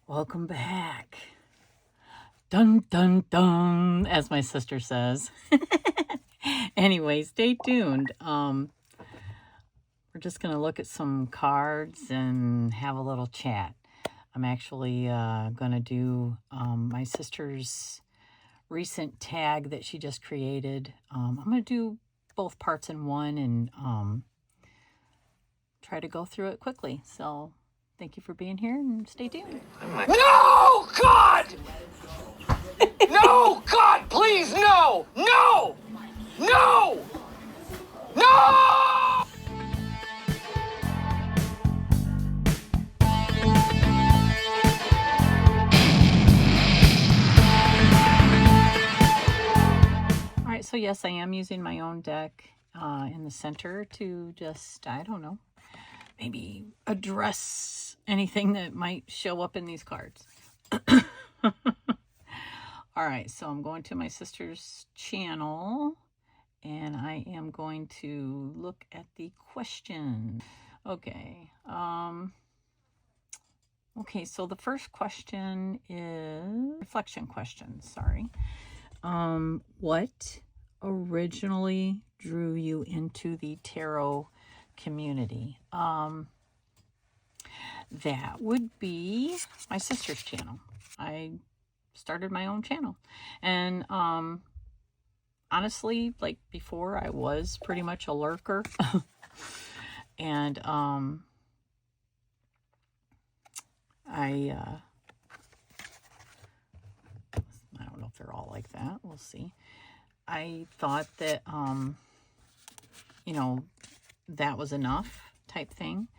Welcome back. Dun, dun, dun, as my sister says. Anyway, stay tuned. We're just going to look at some cards and have a little chat. I'm actually going to do my sister's recent tag that she just created. I'm going to do both parts in one and try to go through it quickly. So thank you for being here and stay tuned. No, God! No, God, please, no! No! No! No! All right, so yes, I am using my own deck in the center to just, I don't know, maybe address anything that might show up in these cards. All right, so I'm going to my sister's channel and I am going to look at the question. Okay. Okay, so the first question is reflection question, sorry. What originally drew you into the tarot community? That would be my sister's channel. I started my own channel. And honestly, like before, I was pretty much a lurker. And I don't know if they're all like that. We'll see. I thought that, you know, that was enough type thing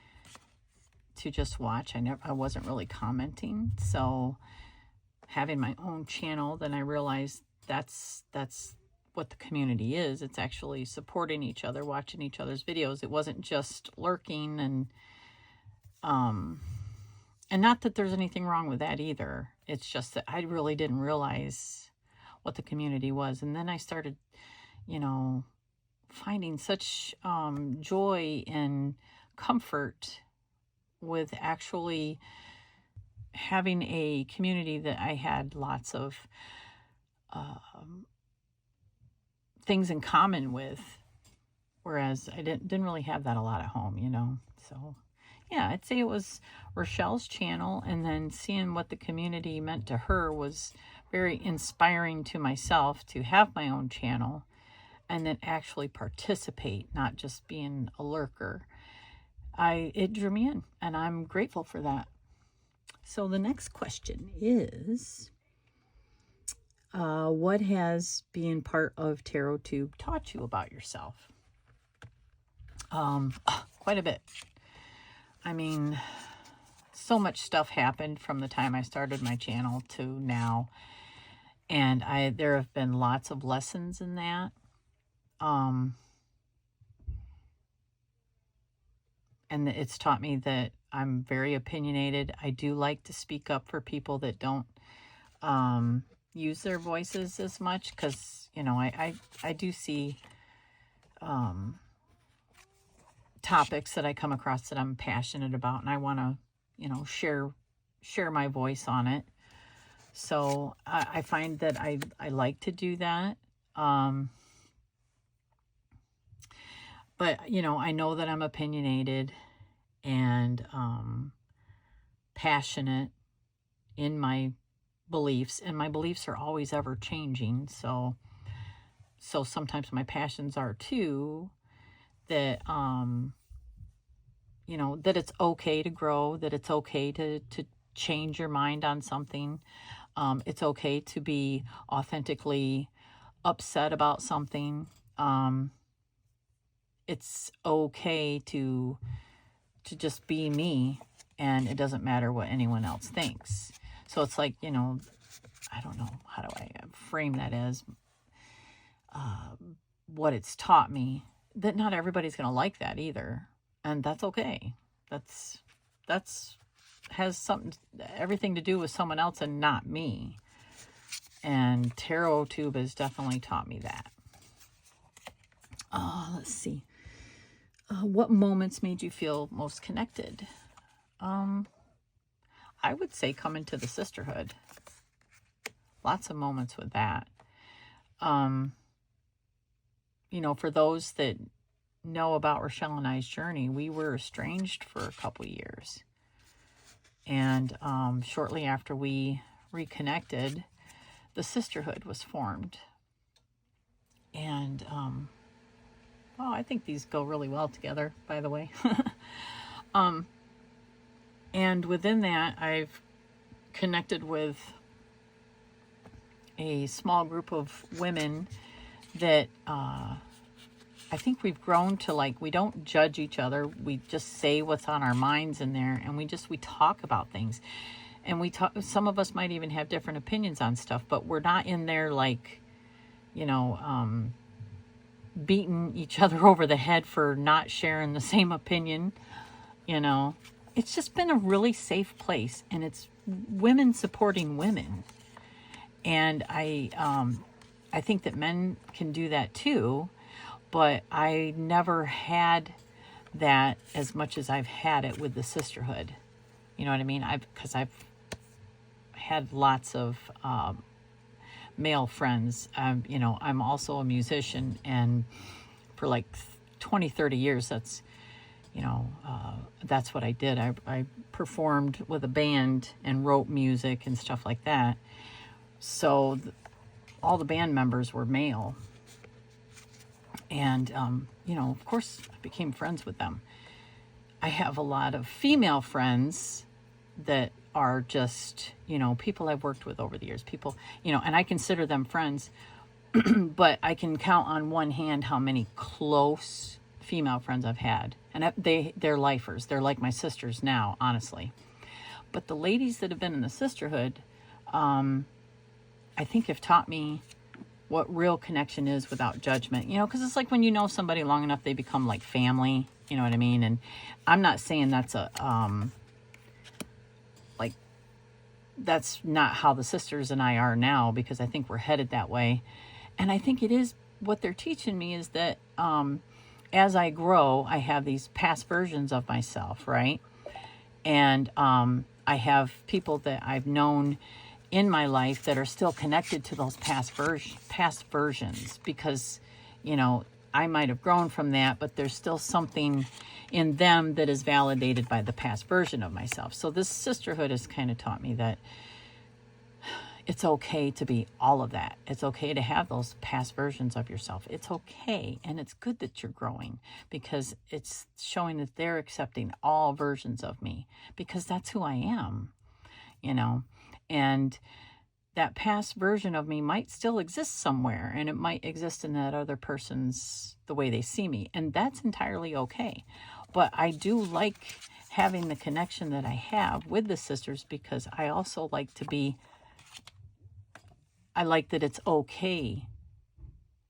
to just watch. I wasn't really commenting. So having my own channel, then I realized that's what the community is. It's actually supporting each other, watching each other's videos. It wasn't just lurking and not that there's anything wrong with that either. It's just that I really didn't realize what the community was. And then I started, you know, finding such joy and comfort with actually having a community that I had lots of things in common with, whereas I didn't really have that a lot at home, you know. So yeah, I'd say it was Rachele's channel, and then seeing what the community meant to her was very inspiring to myself to have my own channel and then actually participate, not just being a lurker. It drew me in, and I'm grateful for that. So the next question is, what has being part of TarotTube taught you about yourself? Quite a bit. I mean, so much stuff happened from the time I started my channel to now, and there have been lots of lessons in that. And it's taught me that I'm very opinionated. I do like to speak up for people that don't use their voices as much, because, you know, I do see topics that I come across that I'm passionate about, and I want to, you know, share my voice on it. So I find that I like to do that. But, you know, I know that I'm opinionated and passionate in my beliefs, and my beliefs are always ever changing. So sometimes my passions are too, that, you know, that it's okay to grow, that it's okay to change your mind on something. It's okay to be authentically upset about something. It's okay to just be me, and it doesn't matter what anyone else thinks. So it's like, you know, I don't know, how do I frame that as what it's taught me, that not everybody's going to like that either. And that's okay. That's has everything to do with someone else and not me. And TarotTube has definitely taught me that. Let's see. What moments made you feel most connected? I would say come into the sisterhood. Lots of moments with that. You know, for those that know about Rachele and I's journey, we were estranged for a couple years. And shortly after we reconnected, the sisterhood was formed. And, well, I think these go really well together, by the way. And within that, I've connected with a small group of women that I think we've grown to, like, we don't judge each other. We just say what's on our minds in there, and we talk about things. And we talk, some of us might even have different opinions on stuff, but we're not in there like, you know, beating each other over the head for not sharing the same opinion. You know, it's just been a really safe place, and it's women supporting women. And I think that men can do that too, but I never had that as much as I've had it with the sisterhood. You know what I mean? Because I've had lots of male friends. You know, I'm also a musician, and for like 20, 30 years, that's, you know, that's what I did. I performed with a band and wrote music and stuff like that. So all the band members were male. And, you know, of course, I became friends with them. I have a lot of female friends that are just, you know, people I've worked with over the years. People, you know, and I consider them friends, but I can count on one hand how many close female friends I've had. And they're lifers. They're like my sisters now, honestly. But the ladies that have been in the sisterhood, I think have taught me what real connection is without judgment, you know, because it's like when you know somebody long enough, they become like family, you know what I mean? And I'm not saying that's like, that's not how the sisters and I are now, because I think we're headed that way. And I think it is, what they're teaching me is that as I grow, I have these past versions of myself, right? And I have people that I've known in my life that are still connected to those past versions, because, you know, I might have grown from that, but there's still something in them that is validated by the past version of myself. So this sisterhood has kind of taught me that it's okay to be all of that. It's okay to have those past versions of yourself. It's okay. And it's good that you're growing, because it's showing that they're accepting all versions of me, because that's who I am, you know. And that past version of me might still exist somewhere, and it might exist in that other person's, the way they see me. And that's entirely okay. But I do like having the connection that I have with the sisters, because I also like to be, I like that it's okay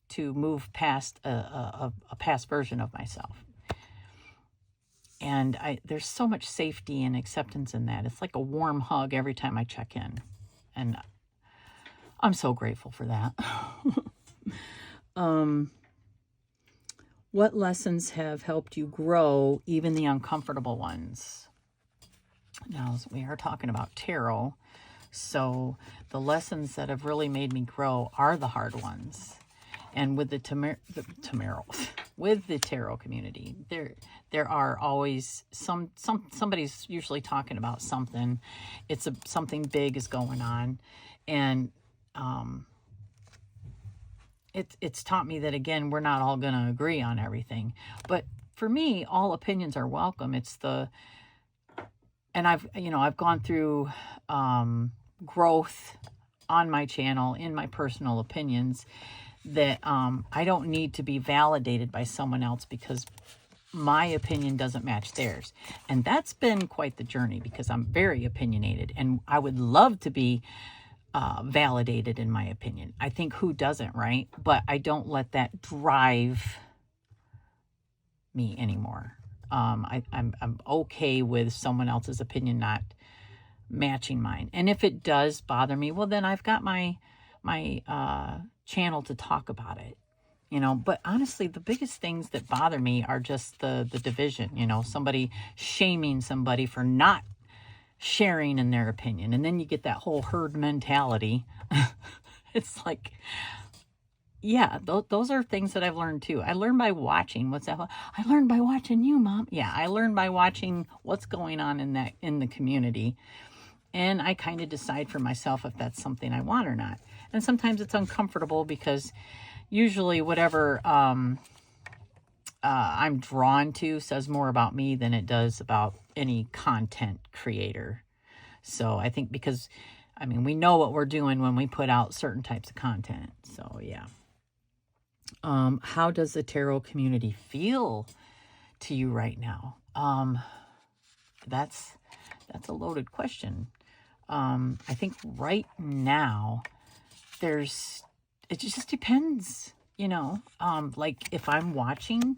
to move past a past version of myself. And there's so much safety and acceptance in that. It's like a warm hug every time I check in. And I'm so grateful for that. What lessons have helped you grow, even the uncomfortable ones? Now, we are talking about tarot. So the lessons that have really made me grow are the hard ones. And with the with the tarot community, there are always somebody's usually talking about something. Something big is going on, and it's taught me that, again, we're not all going to agree on everything. But for me, all opinions are welcome. And I've gone through growth on my channel in my personal opinions, that I don't need to be validated by someone else because my opinion doesn't match theirs. And that's been quite the journey, because I'm very opinionated, and I would love to be validated in my opinion. I think, who doesn't, right? But I don't let that drive me anymore. I'm okay with someone else's opinion not matching mine. And if it does bother me, well, then I've got my channel to talk about it, you know. But honestly, the biggest things that bother me are just the division, you know, somebody shaming somebody for not sharing in their opinion. And then you get that whole herd mentality. It's like, yeah, those are things that I've learned too. I learned by watching. What's that? I learned by watching you, Mom. Yeah, I learned by watching what's going on in the community. And I kind of decide for myself if that's something I want or not. And sometimes it's uncomfortable because usually whatever I'm drawn to says more about me than it does about any content creator. So I think because, I mean, we know what we're doing when we put out certain types of content. So yeah. How does the tarot community feel to you right now? That's a loaded question. I think right now it just depends, like if I'm watching,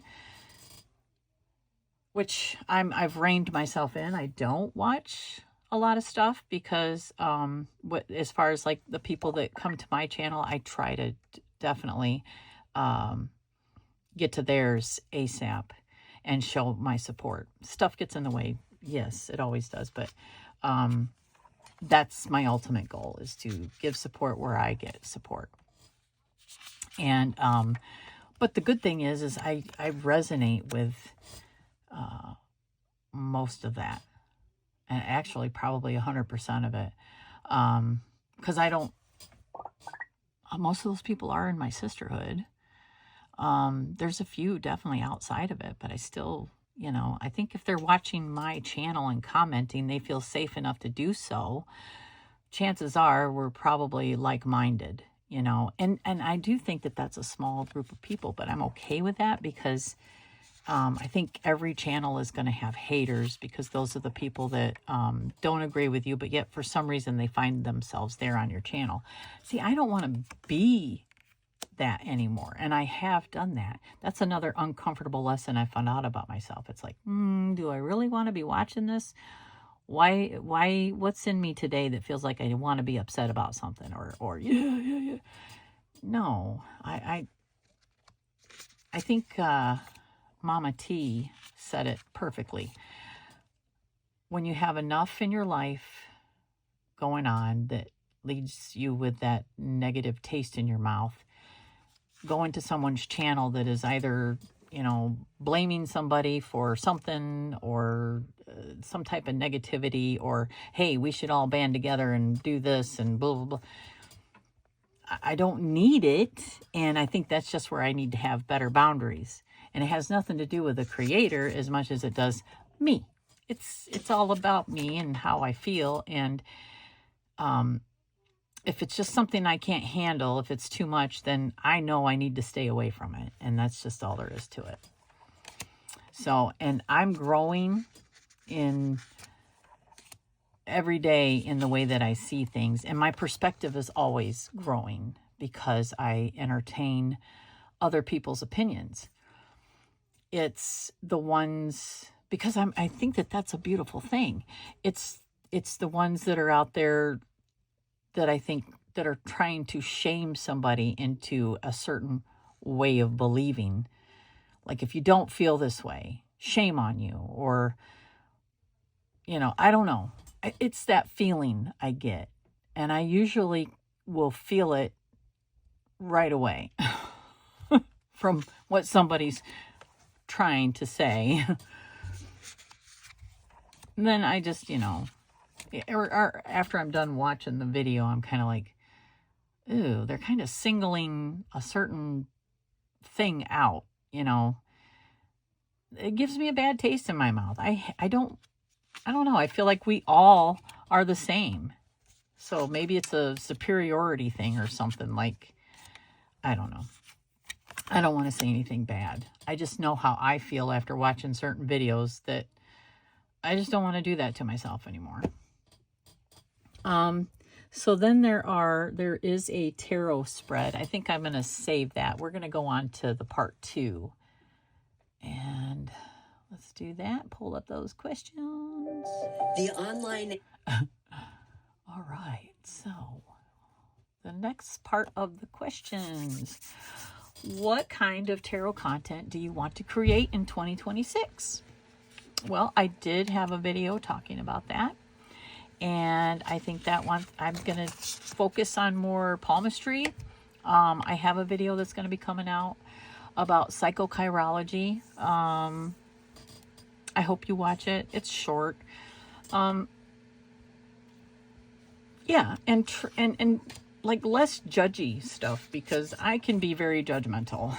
which I've reined myself in, I don't watch a lot of stuff because, as far as like the people that come to my channel, I try to definitely, get to theirs ASAP and show my support. Stuff gets in the way. Yes, it always does. But, that's my ultimate goal, is to give support where I get support. And, but the good thing is I resonate with, most of that, and actually probably 100% of it. Cause most of those people are in my sisterhood. There's a few definitely outside of it, but I still, I think if they're watching my channel and commenting, they feel safe enough to do so. Chances are we're probably like-minded, and I do think that that's a small group of people, but I'm okay with that because, I think every channel is going to have haters because those are the people that, don't agree with you, but yet for some reason they find themselves there on your channel. See, I don't want to be that anymore, and I have done that. That's another uncomfortable lesson I found out about myself. It's like, do I really want to be watching this? Why what's in me today that feels like I want to be upset about something, or yeah. No, I think Mama T said it perfectly. When you have enough in your life going on that leaves you with that negative taste in your mouth, going to someone's channel that is either, blaming somebody for something, or some type of negativity, or, hey, we should all band together and do this and blah, blah, blah. I don't need it. And I think that's just where I need to have better boundaries. And it has nothing to do with the creator as much as it does me. It's all about me and how I feel. And, if it's just something I can't handle, if it's too much, then I know I need to stay away from it. And that's just all there is to it. So, and I'm growing in every day in the way that I see things. And my perspective is always growing because I entertain other people's opinions. It's the ones, because I think that that's a beautiful thing. It's the ones that are out there that I think that are trying to shame somebody into a certain way of believing. Like, if you don't feel this way, shame on you. Or, I don't know. It's that feeling I get. And I usually will feel it right away from what somebody's trying to say. And then I just, or after I'm done watching the video, I'm kind of like, ooh, they're kind of singling a certain thing out, It gives me a bad taste in my mouth. I don't know. I feel like we all are the same. So maybe it's a superiority thing or something, like, I don't know. I don't want to say anything bad. I just know how I feel after watching certain videos that I just don't want to do that to myself anymore. So then there is a tarot spread. I think I'm going to save that. We're going to go on to the part 2. And let's do that. Pull up those questions. The online. All right. So the next part of the questions. What kind of tarot content do you want to create in 2026? Well, I did have a video talking about that. And I think that one, I'm going to focus on more palmistry. I have a video that's going to be coming out about psychochirology. I hope you watch it. It's short. Yeah, and like less judgy stuff, because I can be very judgmental.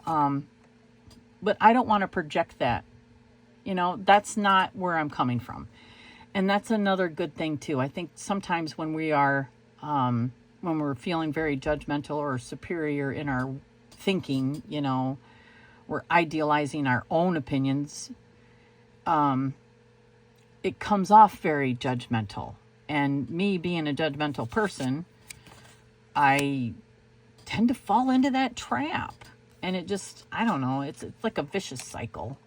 But I don't want to project that. That's not where I'm coming from. And that's another good thing too. I think sometimes when we are, when we're feeling very judgmental or superior in our thinking, we're idealizing our own opinions. It comes off very judgmental. And me being a judgmental person, I tend to fall into that trap. And it just, I don't know, it's like a vicious cycle.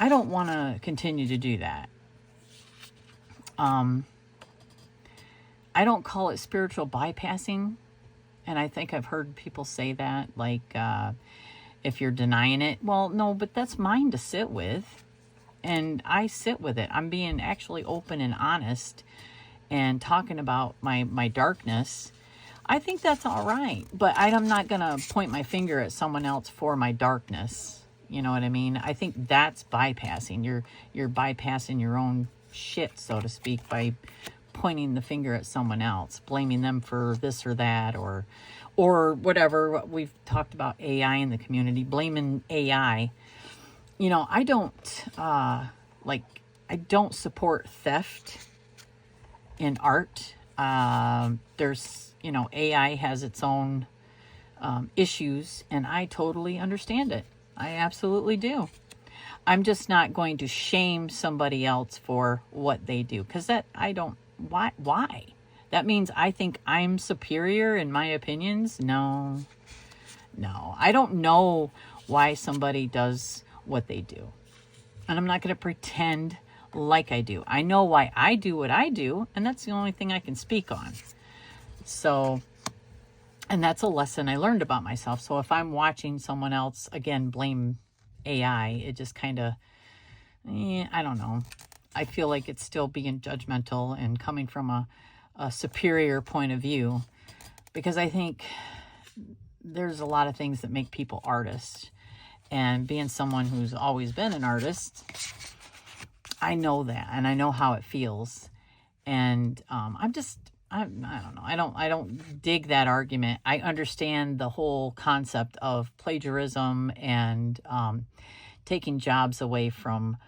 I don't want to continue to do that. I don't call it spiritual bypassing. And I think I've heard people say that, like, if you're denying it. Well, no, but that's mine to sit with. And I sit with it. I'm being actually open and honest and talking about my darkness. I think that's all right. But I'm not going to point my finger at someone else for my darkness. You know what I mean? I think that's bypassing. You're bypassing your own shit, so to speak, by pointing the finger at someone else, blaming them for this or that, or whatever. We've talked about AI in the community, blaming AI. I don't I don't support theft in art. There's, AI has its own issues, and I totally understand it. I absolutely do. I'm just not going to shame somebody else for what they do, because why? That means I think I'm superior in my opinions? No. I don't know why somebody does what they do. And I'm not going to pretend like I do. I know why I do what I do, and that's the only thing I can speak on. So, and that's a lesson I learned about myself. So if I'm watching someone else, again, blame AI, it just kind of, I don't know. I feel like it's still being judgmental and coming from a superior point of view, because I think there's a lot of things that make people artists. And being someone who's always been an artist, I know that, and I know how it feels. And I don't know. I don't dig that argument. I understand the whole concept of plagiarism and taking jobs away from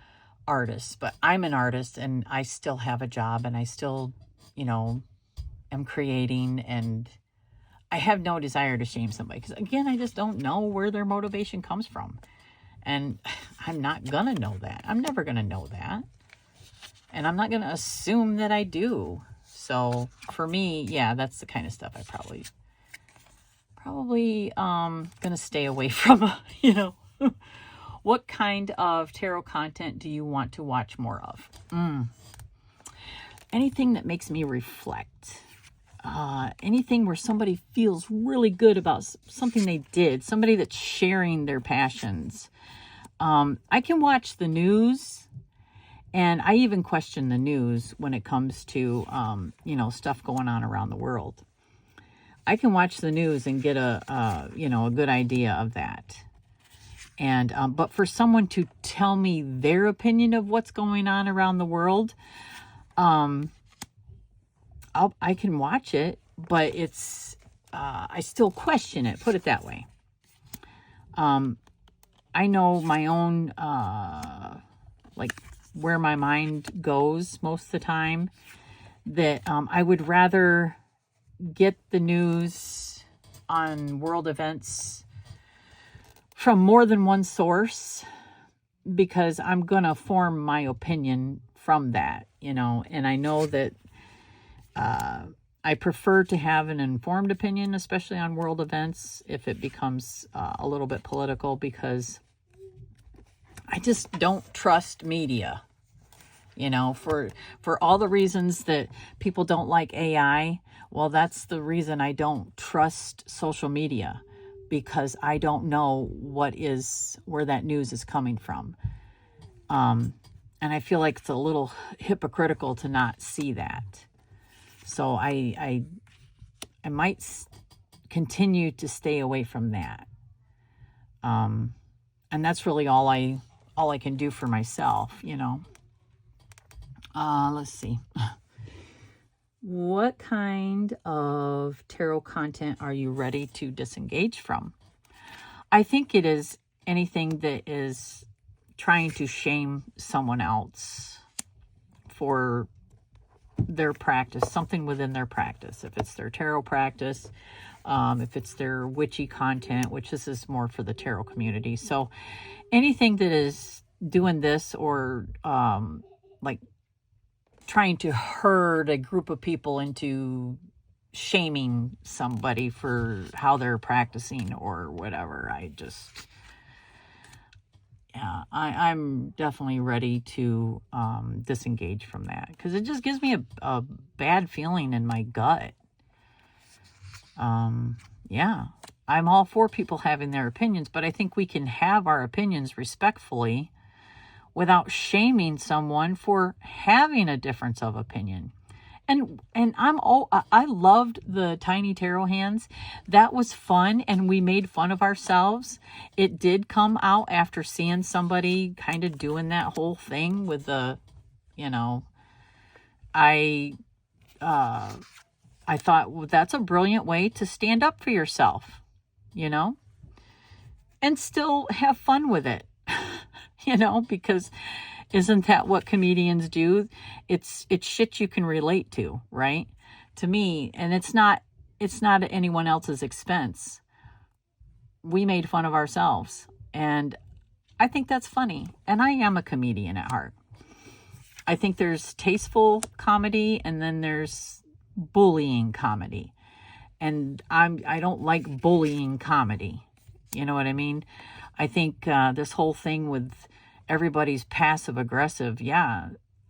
artists. But I'm an artist, and I still have a job, and I still, am creating, and I have no desire to shame somebody, because again, I just don't know where their motivation comes from. And I'm not going to know that. I'm never going to know that. And I'm not going to assume that I do. So for me, yeah, that's the kind of stuff I probably going to stay away from, What kind of tarot content do you want to watch more of? Anything that makes me reflect. Anything where somebody feels really good about something they did, somebody that's sharing their passions. I can watch the news, and I even question the news when it comes to, stuff going on around the world. I can watch the news and get a good idea of that. And, but for someone to tell me their opinion of what's going on around the world, I can watch it, but it's, I still question it, put it that way. I know my own, where my mind goes most of the time, that I would rather get the news on world events from more than one source, because I'm going to form my opinion from that, and I know that I prefer to have an informed opinion, especially on world events, if it becomes a little bit political, because I just don't trust media, for all the reasons that people don't like AI. Well, that's the reason I don't trust social media, because I don't know where that news is coming from. And And I feel like it's a little hypocritical to not see that. So I might continue to stay away from that. And that's really all I can do for myself, you know. Let's see. What kind of tarot content are you ready to disengage from? I think it is anything that is trying to shame someone else for their practice, something within their practice. If it's their tarot practice, if it's their witchy content, which this is more for the tarot community. So anything that is doing this or like trying to herd a group of people into shaming somebody for how they're practicing or whatever, I'm definitely ready to disengage from that, because it just gives me a bad feeling in my gut. Yeah, I'm all for people having their opinions, but I think we can have our opinions respectfully without shaming someone for having a difference of opinion. And I loved the tiny tarot hands. That was fun, and we made fun of ourselves. It did come out after seeing somebody kind of doing that whole thing with the, you know, I thought, well, that's a brilliant way to stand up for yourself, you know, and still have fun with it. You know, because isn't that what comedians do? It's shit you can relate to, right? To me, and it's not at anyone else's expense. We made fun of ourselves, and I think that's funny. And I am a comedian at heart. I think there's tasteful comedy, and then there's bullying comedy. And I don't like bullying comedy. You know what I mean? I think this whole thing with everybody's passive aggressive,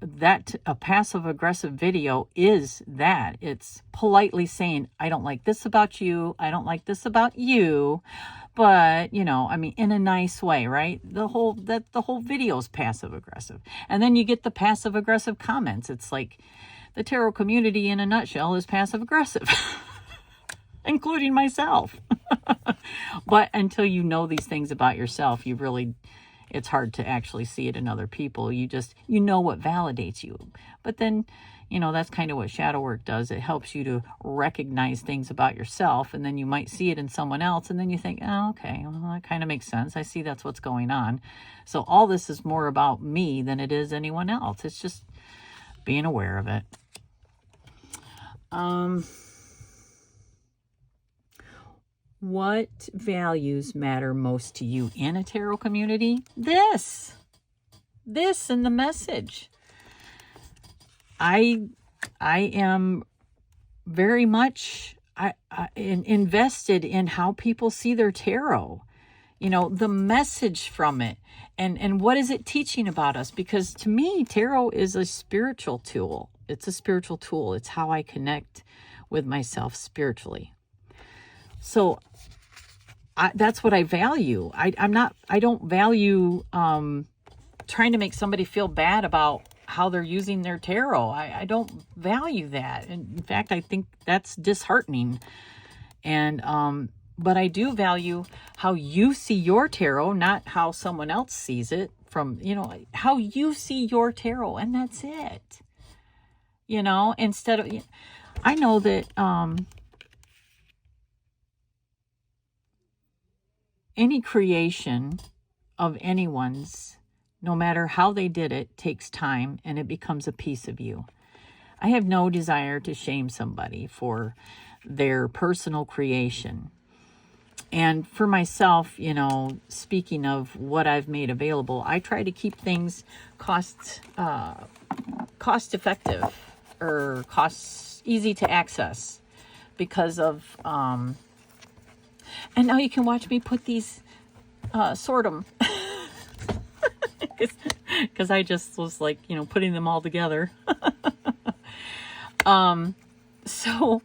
that a passive aggressive video is that. It's politely saying, I don't like this about you, I don't like this about you, but, you know, I mean, in a nice way, right? The whole video is passive aggressive. And then you get the passive aggressive comments. It's like the tarot community in a nutshell is passive aggressive. Including myself. But until you know these things about yourself, it's hard to actually see it in other people. You know what validates you. But then, you know, that's kind of what shadow work does. It helps you to recognize things about yourself, and then you might see it in someone else, and then you think, oh, okay, well, that kind of makes sense. I see that's what's going on. So all this is more about me than it is anyone else. It's just being aware of it. What values matter most to you in a tarot community? This and the message. I am very much invested in how people see their tarot. You know, the message from it, and what is it teaching about us? Because to me, tarot is a spiritual tool. It's a spiritual tool. It's how I connect with myself spiritually. So that's what I value. I don't value trying to make somebody feel bad about how they're using their tarot. I don't value that. And in fact, I think that's disheartening. And but I do value how you see your tarot, not how someone else sees it, from, you know, how you see your tarot, and that's it. You know, instead of, I know that any creation of anyone's, no matter how they did it, takes time, and it becomes a piece of you. I have no desire to shame somebody for their personal creation. And for myself, you know, speaking of what I've made available, I try to keep things cost effective, or easy to access, because of and now you can watch me put these, sort them. Because I just was like, you know, putting them all together. So,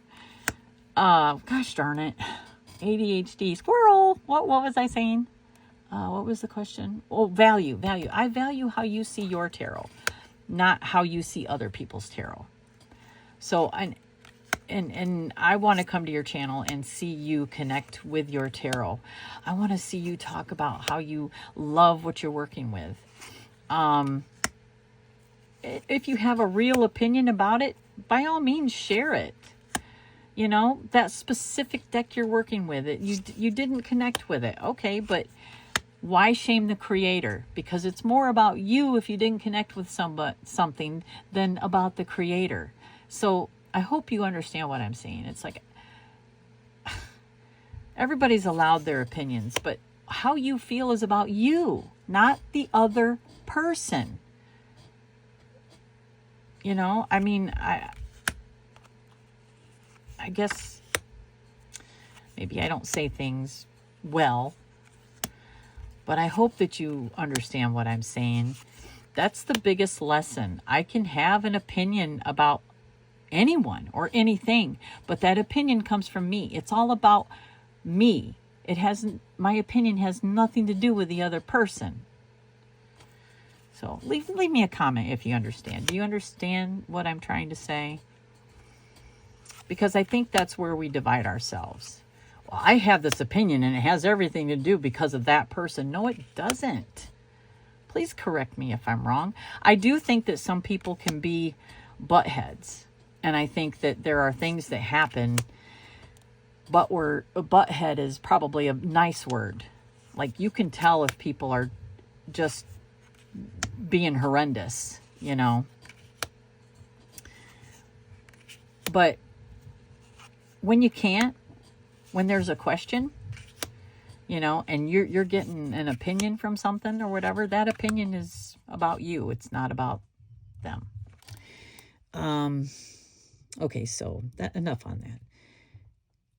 gosh darn it. ADHD, squirrel. What was I saying? What was the question? Oh, value. I value how you see your tarot. not how you see other people's tarot. So, and I want to come to your channel and see you connect with your tarot. I want to see you talk about how you love what you're working with. If you have a real opinion about it, by all means, share it. You know, that specific deck you're working with, you didn't connect with it. Okay, but why shame the creator? Because it's more about you if you didn't connect with something than about the creator. So I hope you understand what I'm saying. It's like everybody's allowed their opinions, but how you feel is about you, not the other person. You know, I mean, I guess maybe I don't say things well, but I hope that you understand what I'm saying. That's the biggest lesson. I can have an opinion about anyone or anything, but that opinion comes from me. It's all about me. My opinion has nothing to do with the other person. So leave me a comment if you understand. Do you understand what I'm trying to say? Because I think that's where we divide ourselves. Well, I have this opinion and it has everything to do because of that person. No, it doesn't. Please correct me if I'm wrong. I do think that some people can be butt heads. And I think that there are things that happen, but butthead is probably a nice word. Like you can tell if people are just being horrendous, you know. But when you can't, when there's a question, you know, and you're getting an opinion from something or whatever, that opinion is about you. It's not about them. Okay, so enough on that.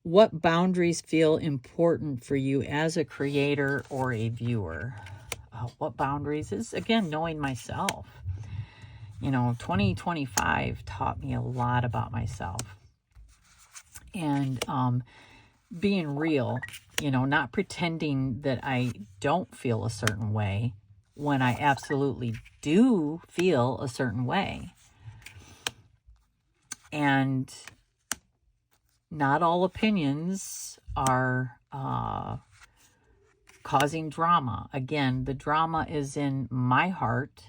What boundaries feel important for you as a creator or a viewer? What boundaries is, again, knowing myself. You know, 2025 taught me a lot about myself. And being real, you know, not pretending that I don't feel a certain way when I absolutely do feel a certain way. And not all opinions are causing drama. Again, the drama is in my heart.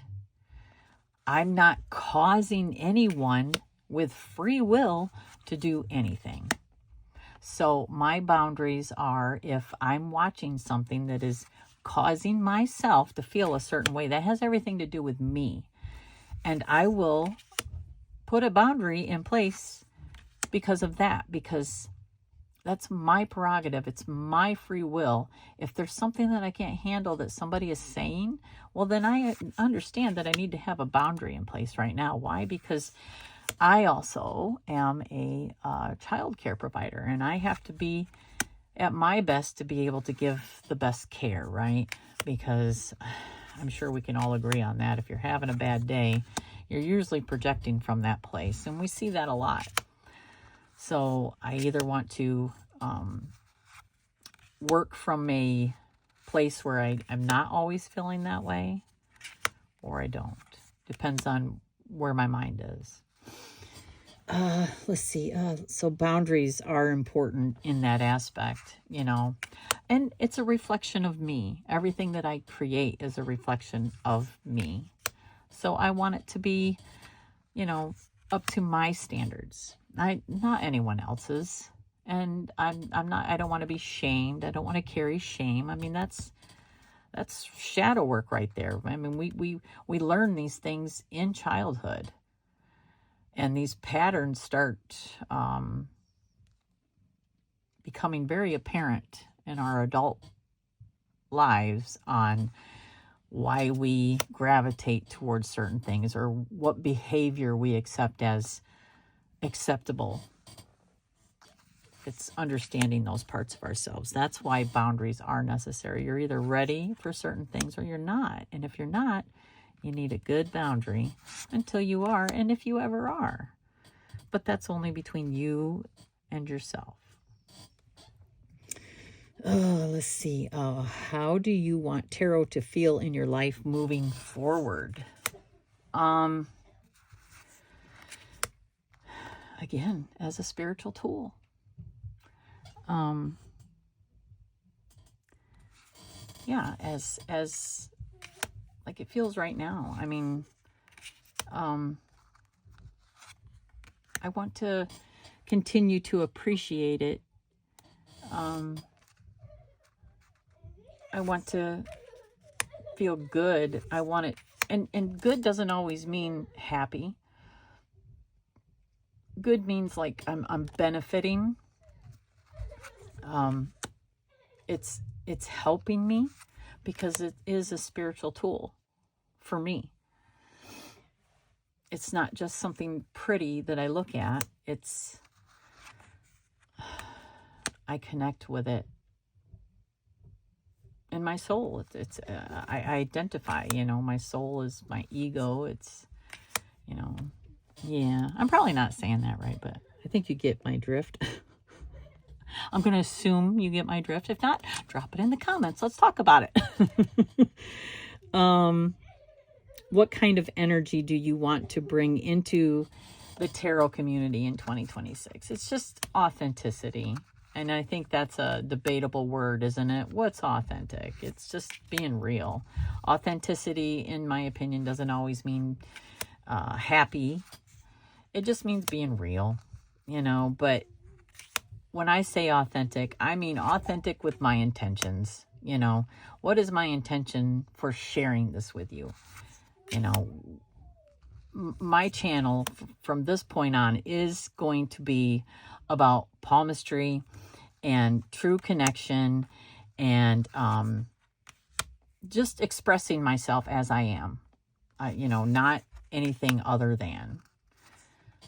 I'm not causing anyone with free will to do anything. So my boundaries are, if I'm watching something that is causing myself to feel a certain way, that has everything to do with me. And I will put a boundary in place because of that, because that's my prerogative. It's my free will. If there's something that I can't handle that somebody is saying, well, then I understand that I need to have a boundary in place right now. Why? Because I also am a child care provider, and I have to be at my best to be able to give the best care, right? Because I'm sure we can all agree on that. If you're having a bad day, you're usually projecting from that place, and we see that a lot. So I either want to work from a place where I'm not always feeling that way, or I don't. Depends on where my mind is. Let's see. So boundaries are important in that aspect, you know, and it's a reflection of me. Everything that I create is a reflection of me. So I want it to be, you know, up to my standards, not anyone else's. And I don't want to be shamed. I don't want to carry shame. I mean, that's shadow work right there. I mean, we learn these things in childhood. And these patterns start becoming very apparent in our adult lives on why we gravitate towards certain things or what behavior we accept as acceptable. It's understanding those parts of ourselves. That's why boundaries are necessary. You're either ready for certain things or you're not. And if you're not, you need a good boundary until you are, and if you ever are. But that's only between you and yourself. Let's see. How do you want tarot to feel in your life moving forward? Again, as a spiritual tool. Yeah, as like it feels right now. I mean, I want to continue to appreciate it. I want to feel good. I want it, and good doesn't always mean happy. Good means like I'm benefiting. It's helping me because it is a spiritual tool for me. It's not just something pretty that I look at. I connect with it in my soul. I identify, my soul is my ego. It's, yeah, I'm probably not saying that right, but I think you get my drift. I'm going to assume you get my drift. If not, drop it in the comments. Let's talk about it. What kind of energy do you want to bring into the tarot community in 2026? It's just authenticity. And I think that's a debatable word, isn't it? What's authentic? It's just being real. Authenticity, in my opinion, doesn't always mean happy. It just means being real, but when I say authentic, I mean authentic with my intentions. What is my intention for sharing this with you? My channel from this point on is going to be about palmistry and true connection and just expressing myself as I am, not anything other than.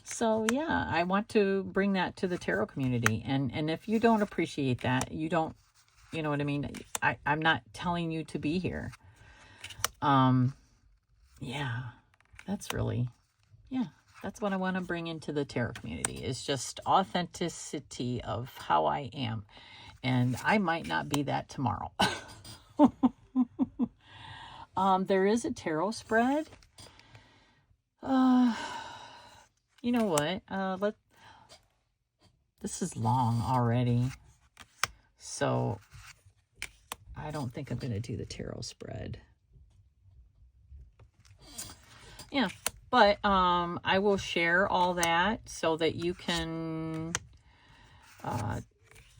So yeah, I want to bring that to the tarot community. And if you don't appreciate that, you don't, you know what I mean? I'm not telling you to be here. Yeah, that's what I want to bring into the tarot community is just authenticity of how I am. And I might not be that tomorrow. There is a tarot spread. You know what? This is long already. So I don't think I'm going to do the tarot spread. Yeah, but I will share all that so that you can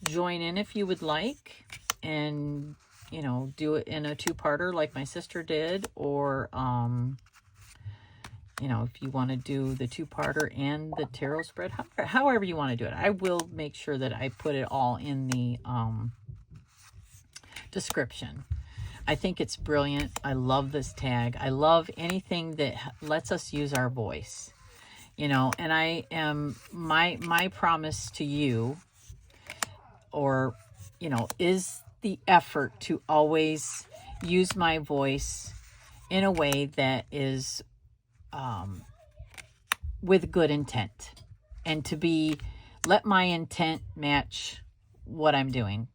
join in if you would like and, do it in a two-parter like my sister did, or if you want to do the two-parter and the tarot spread, however you want to do it. I will make sure that I put it all in the description. I think it's brilliant. I love this tag. I love anything that lets us use our voice, and I am, my promise to you, or, is the effort to always use my voice in a way that is with good intent, and to let my intent match what I'm doing,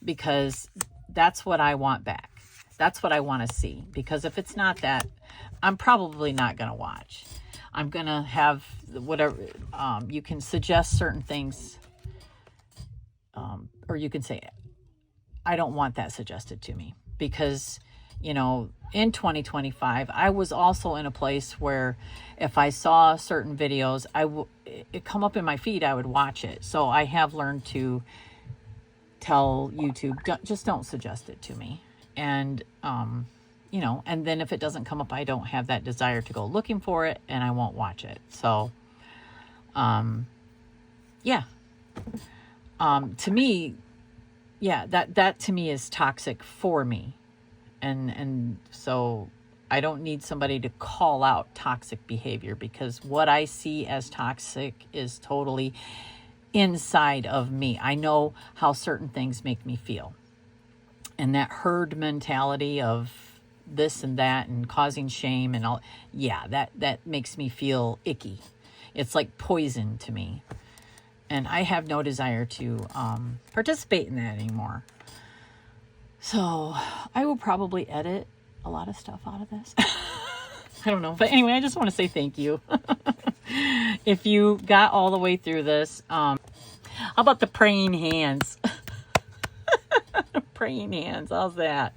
because that's what I want back. That's what I want to see. Because if it's not that, I'm probably not going to watch. I'm going to have whatever, you can suggest certain things, or you can say, I don't want that suggested to me. Because, in 2025, I was also in a place where if I saw certain videos, it come up in my feed, I would watch it. So I have learned to tell YouTube, just don't suggest it to me. And, and then if it doesn't come up, I don't have that desire to go looking for it, and I won't watch it. So, yeah. To me, yeah, that to me is toxic for me. And so I don't need somebody to call out toxic behavior, because what I see as toxic is totally inside of me. I know how certain things make me feel. And that herd mentality of this and that and causing shame and all, yeah, that makes me feel icky. It's like poison to me. And I have no desire to participate in that anymore. So I will probably edit a lot of stuff out of this. I don't know. But anyway, I just want to say thank you. If you got all the way through this, how about the praying hands? Praying hands. How's that?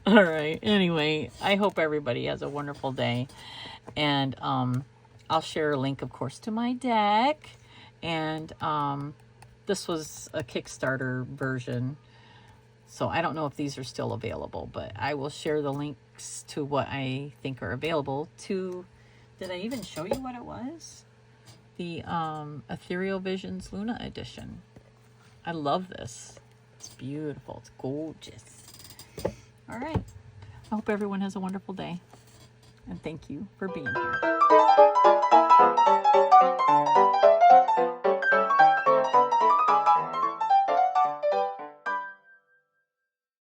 All right. Anyway, I hope everybody has a wonderful day. And I'll share a link, of course, to my deck. And this was a Kickstarter version. So I don't know if these are still available, but I will share the links to what I think are available to. Did I even show you what it was? The Ethereal Visions Luna edition. I love this. It's beautiful. It's gorgeous. All right. I hope everyone has a wonderful day. And thank you for being here.